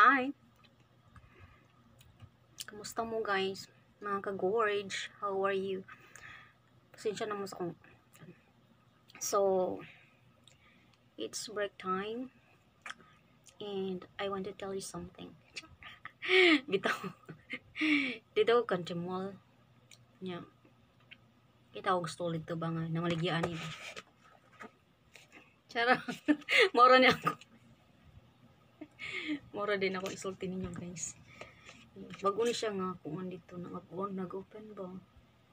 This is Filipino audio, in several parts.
Hi! Kamusta mo guys? Mga ka-gorge, how are you? Pasensya na mo sa kong... So, it's break time and I want to tell you something. Bitaw. Dito ko country mall. Yeah. Kita ko gusto ulit ito ba nga? Namaligyan nila. Charot. Mora niya ako. Mora din ako isulti ninyo guys. Bago ni siya nga kung andito nag-open ba.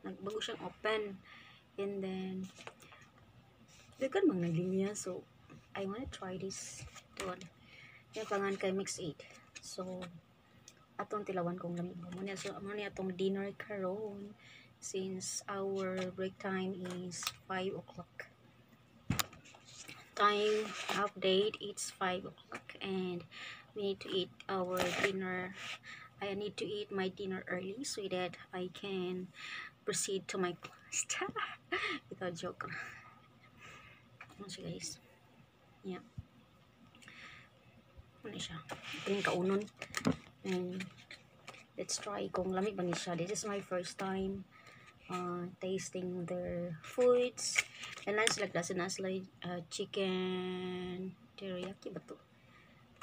Bago siyang open. And then dekan mang naglinya, so I wanna try this one. Yung pangan kay Mix 8. So atong tilawan kong lamig mo niya. So amo ni atong dinner karon since our break time is 5 o'clock. Time update, it's 5 o'clock and we need to eat our dinner. I need to eat my dinner early so that I can proceed to my class. Ito joke. Ano siya guys? Yeah. Ano siya? Ito yung kaunon. And let's try kung lamig ba niya siya. This is my first time tasting their foods. And nice like that. Sila chicken teriyaki ba to?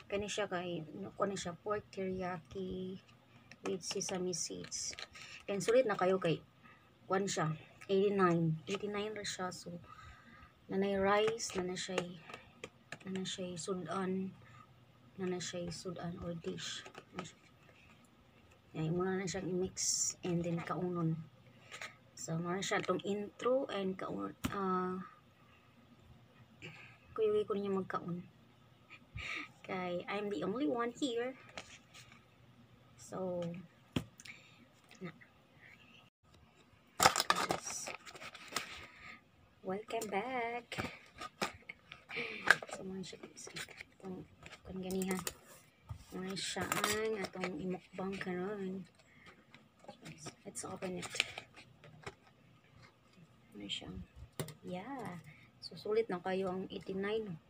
Kani siya kay, kani siya pork teriyaki with sesame seeds. And sulit na kayo kay, kwan siya, 89 ra siya. So, nanay rice, nanay siya sudan or dish. Yan, muna na siyang i-mix and then kaunon. So, muna siya itong intro and kaunon. Kuyuwi ko niya magkaon. Okay, I'm the only one here. So, welcome back. So, muna siya itong ganihan. Muna siya ang atong imukbang karon. Let's open it. Muna siya. Yeah. So, sulit na kayo ang 89.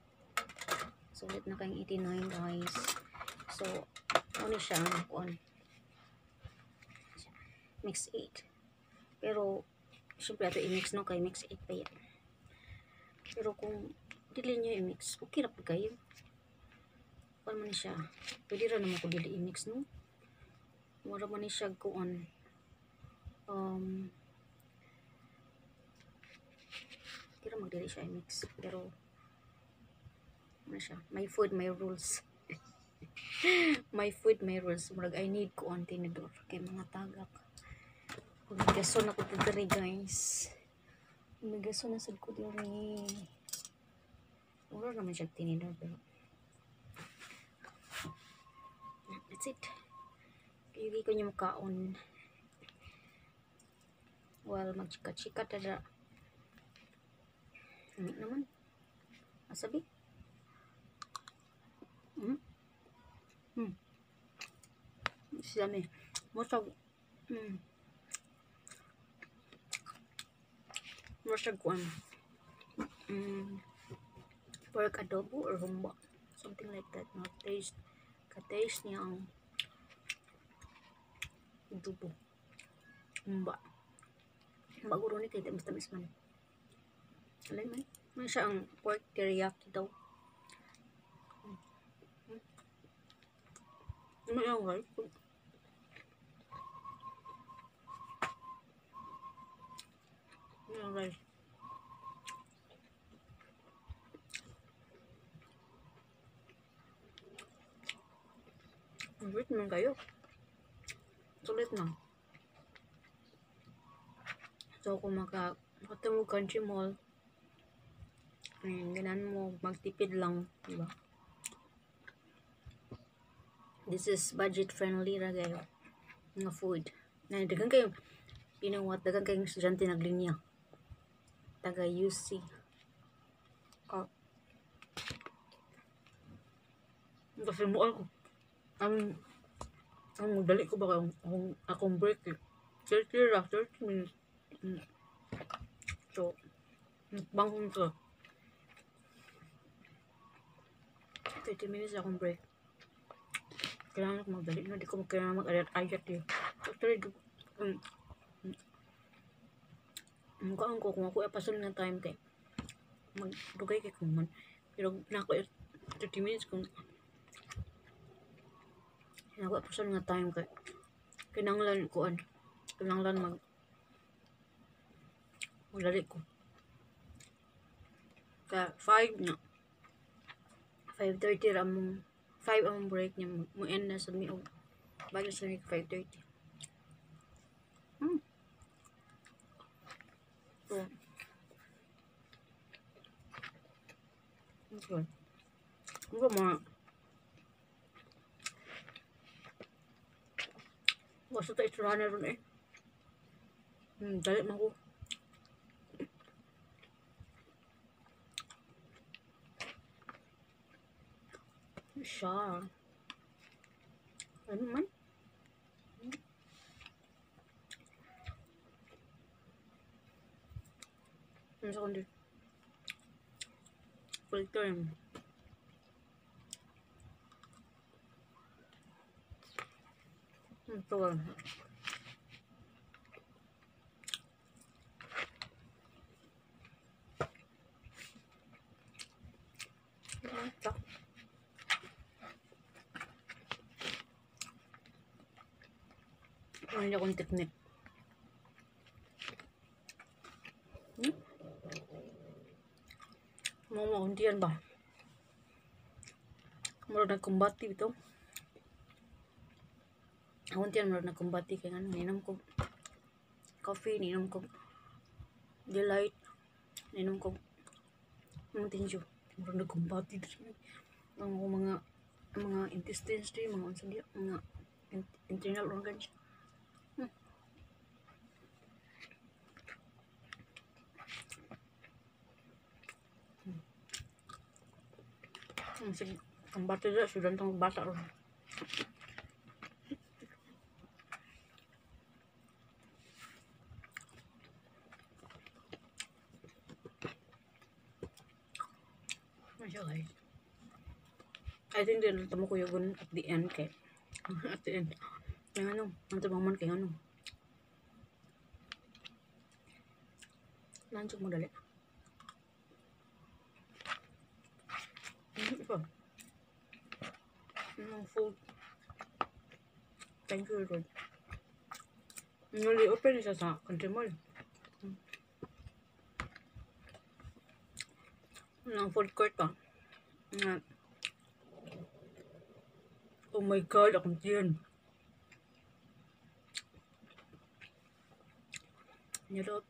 Sulit na kayong 89 guys. So, ano siya? Kuan? Mix 8. Pero, syempre ito i-mix no kay mix 8 pa yan. Pero kung dili nyo i-mix, okay na po kayo. Kuan man siya. Pwede rin naman ko dili i-mix no. Mura man siya kuan. Kira magdili siya i-mix. Pero, ano siya? My food, my rules. My food, my rules. Murag I need ko ang tinidor. Kay mga tagak. Umigason ako diri guys. Umigason na sad ko diri. Mura naman siya tinidor. Pero that's it. Hindi ko niya makaon. Well, magchika-chika tada. Hindi naman. Asabi? Siyami. Masag. Masag kuan. Pork adobo or humba. Something like that. No? Ka-taste niya ang adobo. Humba. Humba guro ni kay tamis-tamis man. Alay man. May siya ang pork teriyaki daw. May ang rice. May ang rice. Sulit naman kayo. Sulit na. So, kung makatamo country mall, ganan mo, magtipid lang, diba? This is budget friendly ra kayo. Mga food. Na dagan kayo, you know what, dagan kayong estudyante naglinya. Taga UC. Kasi mo ako. Ang dali ko ba akong break eh. 30 minutes. So, bangon ko. 30 minutes akong break. kailangan ko magdali na, di ko kailangan mag-ayat-ayat eh. Actually, mukaan ko kung ako ipasol ng time kay magdugay kay kung man. Pero na ako 30 minutes kung ako ipasol ng time kay kinanglan kuan. Kinanglan magdali ko. Ka 5 na. 5:30 ra mong 5 ang break niya mo end na sa miog. Bago sa 5:30. So, okay. Ano mga basta tayo runner ron eh. Dali na ko. Siya. Ano man? Ano sa kundi? Full term. Ito lang. Ito. Ano niya kong teknik? Mau makuntian ba? Murag nagkumbati ito. Kuntian murag nagkumbati kaya nga ninom ko coffee, ninom ko delight, ninom ko tinjo. Murag nagkumbati ang mga intestines di, mga unsa di, mga internal organs. Sige, ang bata dyan, sudan itong bata ron. Masya guys. I think din tamo ko yung at the end kay. At the end. Kaya ano, ang tabaman kaya ano. Lansog mo dali. Ito. Food. Thank you, Lord. Newly open siya sa country mall. Food court pa. Oh my God, akong tiyan.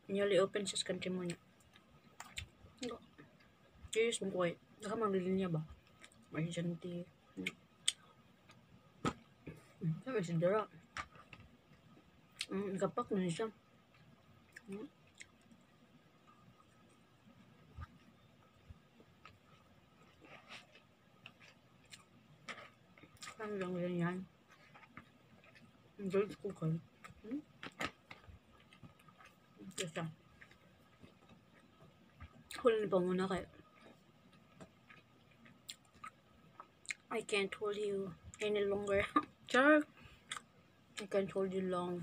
Newly open siya sa country mall niya. Cheers mo ko eh. Nakamang linya ba? May janti. Sabi si Dara. Nakapak na siya. Ang lang yan. Enjoy ko kayo. Basta. Huli pa muna kayo. I can't hold you any longer. Char. I can't hold you longer.